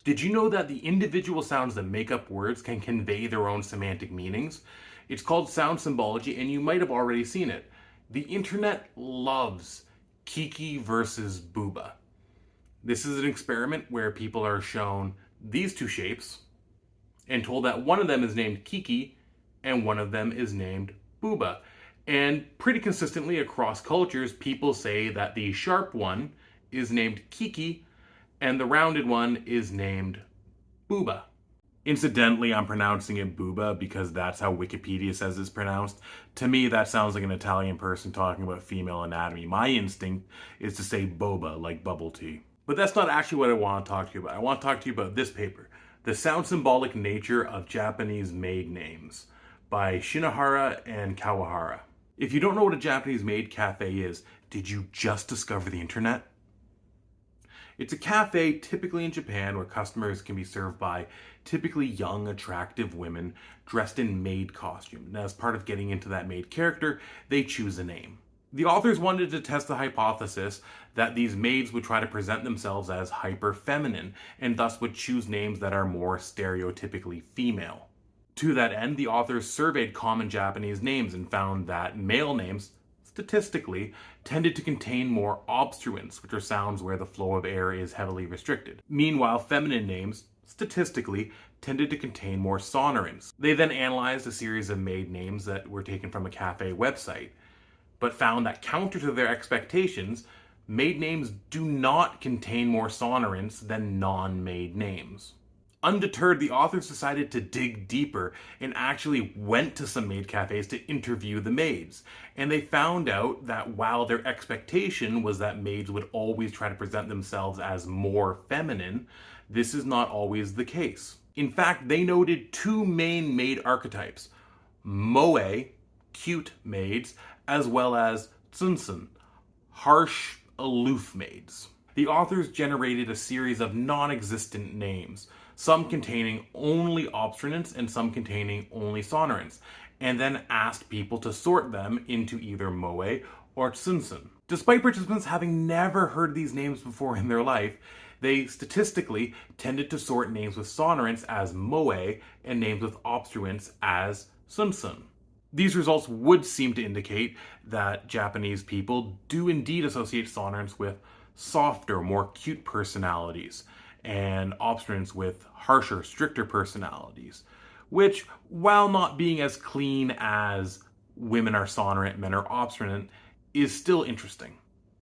Did you know that the individual sounds that make up words can convey their own semantic meanings? It's called sound symbology, and you might have already seen it. The internet loves Kiki versus Booba. This is an experiment where people are shown these two shapes and told that one of them is named Kiki and one of them is named Booba. And pretty consistently across cultures, people say that the sharp one is named Kiki and the rounded one is named Booba. Incidentally, I'm pronouncing it Booba because that's how Wikipedia says it's pronounced. To me, that sounds like an Italian person talking about female anatomy. My instinct is to say boba, like bubble tea. But that's not actually what I want to talk to you about. I want to talk to you about this paper, The Sound Symbolic Nature of Japanese Maid Names, by Shinohara and Kawahara. If you don't know what a Japanese maid cafe is, did you just discover the internet? It's a cafe typically in Japan where customers can be served by typically young, attractive women dressed in maid costume. And as part of getting into that maid character, they choose a name. The authors wanted to test the hypothesis that these maids would try to present themselves as hyper-feminine and thus would choose names that are more stereotypically female. To that end, the authors surveyed common Japanese names and found that male names, statistically, tended to contain more obstruents, which are sounds where the flow of air is heavily restricted. Meanwhile, feminine names, statistically, tended to contain more sonorants. They then analyzed a series of maid names that were taken from a cafe website, but found that counter to their expectations, maid names do not contain more sonorants than non-maid names. Undeterred, the authors decided to dig deeper and actually went to some maid cafes to interview the maids. And they found out that while their expectation was that maids would always try to present themselves as more feminine, this is not always the case. In fact, they noted two main maid archetypes: moe, cute maids, as well as tsunsun, harsh, aloof maids. The authors generated a series of non-existent names, some containing only obstruents and some containing only sonorants, and then asked people to sort them into either moe or tsunsun. Despite participants having never heard these names before in their life, they statistically tended to sort names with sonorants as moe and names with obstruents as tsunsun. These results would seem to indicate that Japanese people do indeed associate sonorants with softer, more cute personalities, and obstruents with harsher, stricter personalities, which, while not being as clean as women are sonorant, men are obstinate, is still interesting.